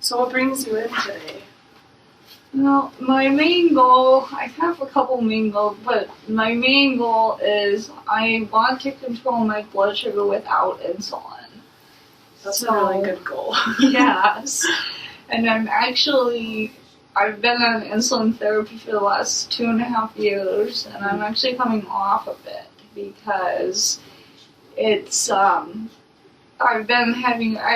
So what brings you in today? Well, my main goal, I have a couple main goals, but my main goal is I want to control my blood sugar without insulin. That's a really good goal. Yes. And I've been on insulin therapy for the last 2.5 years, and I'm actually coming off of it because it's, I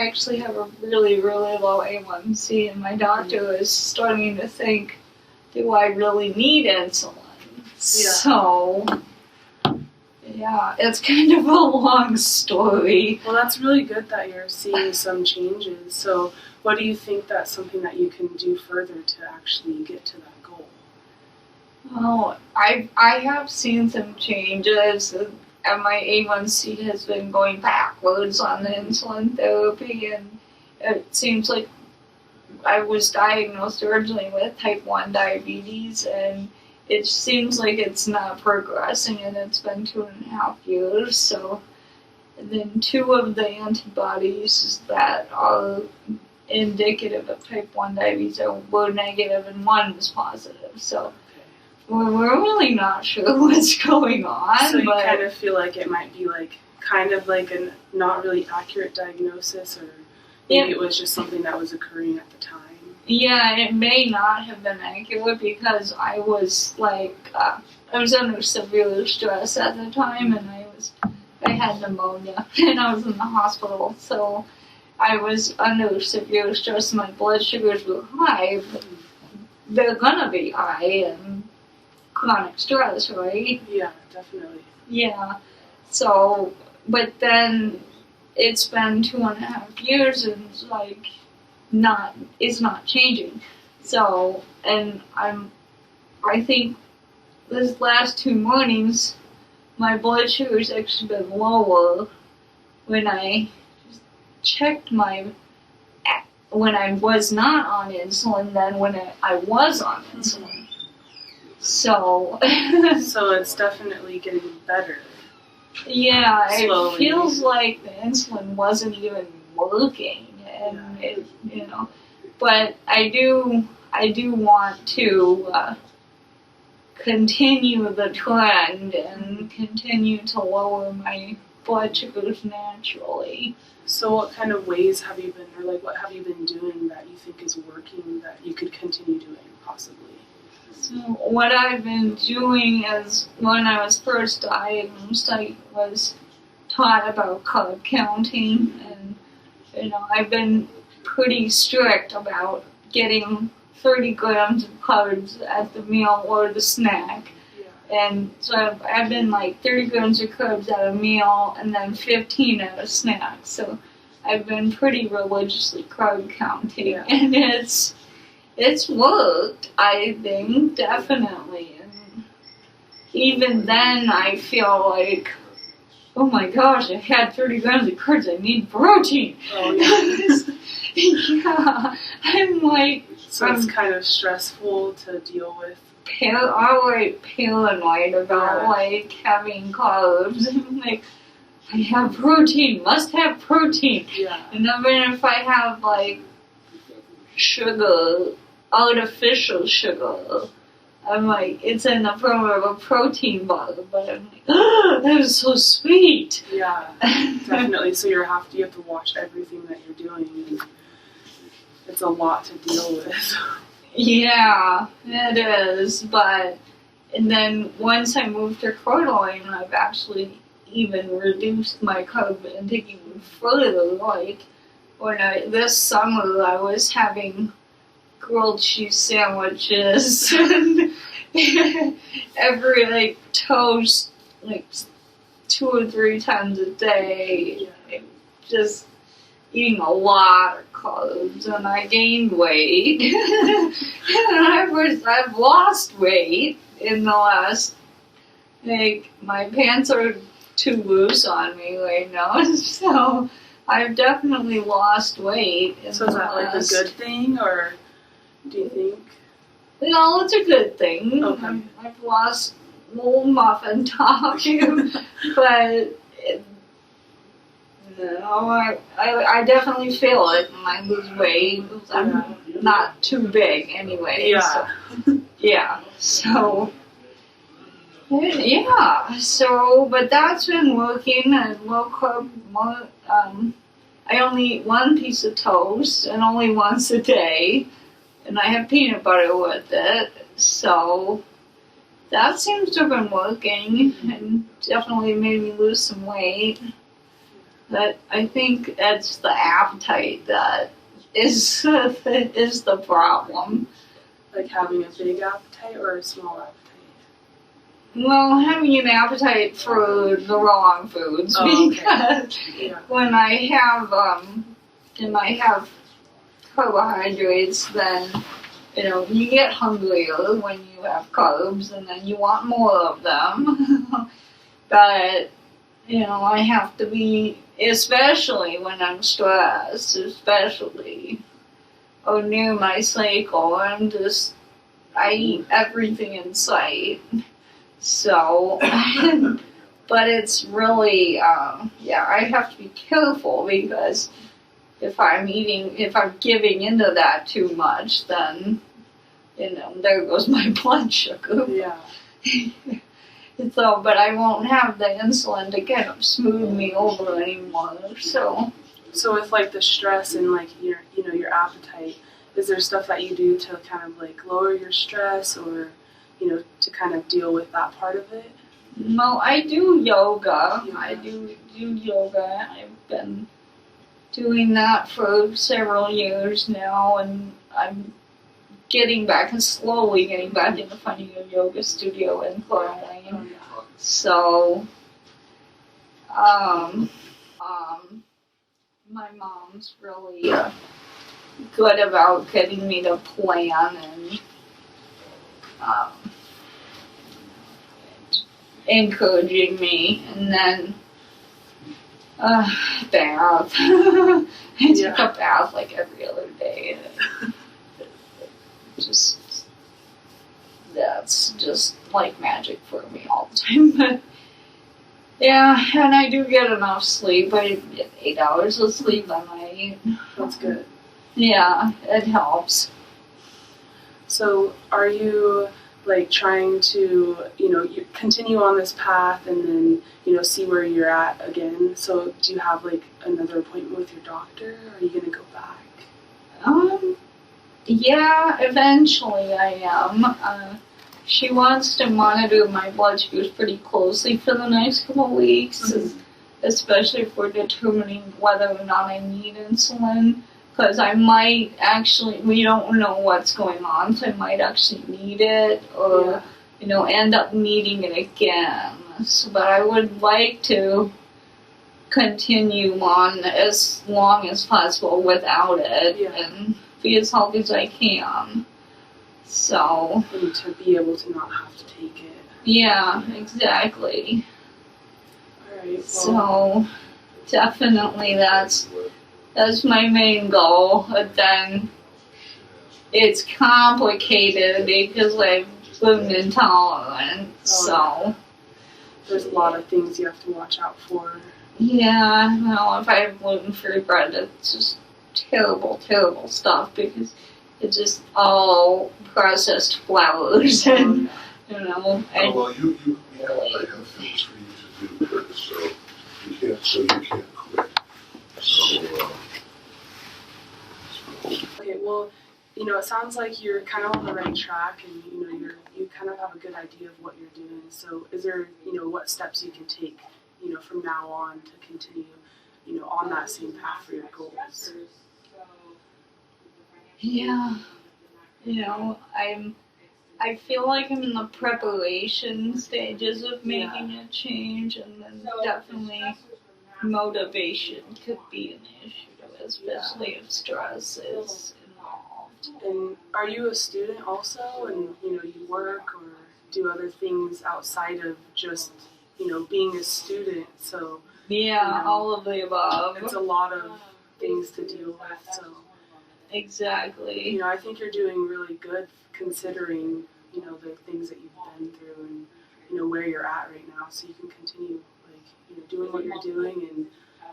actually have a really, really low A1C, and my doctor is starting to think, do I really need insulin? Yeah. So, yeah, it's kind of a long story. Well, that's really good that you're seeing some changes. So what do you think that's something that you can do further to actually get to that goal? Well, I have seen some changes. And my A1C has been going backwards on the insulin therapy, and it seems like I was diagnosed originally with type 1 diabetes, and it seems like it's not progressing, and it's been 2.5 years. So, and then 2 of the antibodies that are indicative of type 1 diabetes were negative, and 1 was positive. So, we're really not sure what's going on. So you kind of feel like it might be kind of like a not really accurate diagnosis, or maybe it was just something that was occurring at the time. Yeah, it may not have been accurate because I was under severe stress at the time, and I had pneumonia and I was in the hospital. So I was under severe stress. My blood sugars were high, but they're gonna be high and chronic stress, right? Yeah, definitely. Yeah. So, but then it's been 2.5 years, and it's not changing. So, and I think this last 2 mornings, my blood sugar's actually been lower when I checked when I was not on insulin than when I was on insulin. So it's definitely getting better. Yeah, slowly. It feels like the insulin wasn't even working, and but I do want to continue the trend and continue to lower my blood sugars naturally. So what kind of ways have you been, or what have you been doing that you think is working that you could continue doing possibly? So what I've been doing is, when I was first diagnosed, I was taught about carb counting, and I've been pretty strict about getting 30 grams of carbs at the meal or the snack. Yeah. And so I've been 30 grams of carbs at a meal and then 15 at a snack. So I've been pretty religiously carb counting, yeah. And it's worked, I think, definitely. And even then, I feel like, oh my gosh, I had 30 grams of carbs, I need protein. Oh, yeah. Yeah, I'm so it's kind of stressful to deal with. I'm paranoid about having carbs. I'm I have protein, must have protein. Yeah. And then if I have sugar, artificial sugar, I'm it's in the form of a protein bar, but I'm oh, that was so sweet. Yeah, definitely. So you have to watch everything that you're doing, and it's a lot to deal with. Yeah, it is. And then once I moved to Coeur d'Alene, I've actually even reduced my carb intake even further. This summer I was having grilled cheese sandwiches and every toast 2 or 3 times a day. Just eating a lot of carbs, and I gained weight. And I've lost weight in the last, my pants are too loose on me right now, so I've definitely lost weight. So is that a good thing, or do you think? No, it's a good thing. Okay. I've lost little muffin top, but No, I definitely feel it when I lose weight. I'm not too big anyway. Yeah. So, yeah. So, yeah. So, but that's been working. I woke up more, I only eat one piece of toast and only once a day. And I have peanut butter with it. So, that seems to have been working and definitely made me lose some weight. But I think it's the appetite that is the problem. Like having a big appetite or a small appetite? Well, having an appetite for the wrong foods Oh, okay. because Yeah. when I have carbohydrates, then you get hungrier when you have carbs, and then you want more of them. But I have to be, especially when I'm stressed, especially or near my cycle. I eat everything in sight. So, but it's really, I have to be careful because if I'm giving into that too much, then, there goes my blood sugar. Yeah. So, but I won't have the insulin to kind of smooth me over anymore. So with like the stress and like your appetite, is there stuff that you do to kind of like lower your stress or to kind of deal with that part of it? no, I do yoga. I do yoga. I've been doing that for several years now, and I'm slowly getting back into finding a yoga studio in Coeur d'Alene. So, my mom's really good about getting me to plan and encouraging me, and then bath. I take a bath like every other day. That's just like magic for me all the time. But yeah, and I do get enough sleep. I get 8 hours of sleep a night. That's good. Yeah, it helps. So are you like trying to you continue on this path and then see where you're at again? So do you have like another appointment with your doctor? Or are you gonna go back? Yeah, eventually I am. She wants to monitor my blood sugars pretty closely for the next couple of weeks, especially if we're determining whether or not I need insulin. Because I might actually, we don't know what's going on, so I might actually need it or, end up needing it again. So, but I would like to continue on as long as possible without it and be as healthy as I can. So. And to be able to not have to take it. Yeah, exactly. Alright, well. So, definitely that's my main goal. But then it's complicated because I'm gluten intolerant. So there's a lot of things you have to watch out for. Yeah, if I have gluten-free bread, it's just terrible, terrible stuff because it's just all processed flours and well, you have things for you to do, Chris, so you can't quit. So, Okay, well, it sounds like you're kind of on the right track, and you kind of have a good idea of what you're doing. So, is there what steps you can take from now on to continue on that same path for your goals? Yeah, I feel like I'm in the preparation stages of making a change, and then definitely motivation could be an issue, especially if stress is involved. And are you a student also, and you work or do other things outside of just being a student? So all of the above. It's a lot of things to deal with. So exactly. I think you're doing really good considering the things that you've been through and where you're at right now. So you can continue doing what you're doing and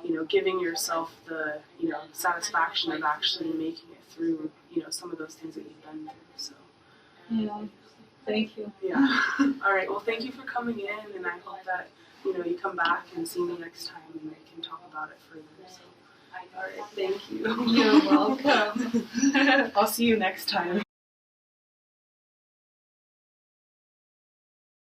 you know, giving yourself the, you know, satisfaction of actually making it through, you know, some of those things that you've been through. So, Yeah. Thank you. yeah. All right. Well, thank you for coming in, and I hope that, you know, you come back and see me next time and we can talk about it further. So, all right. Thank you. You're welcome. I'll see you next time.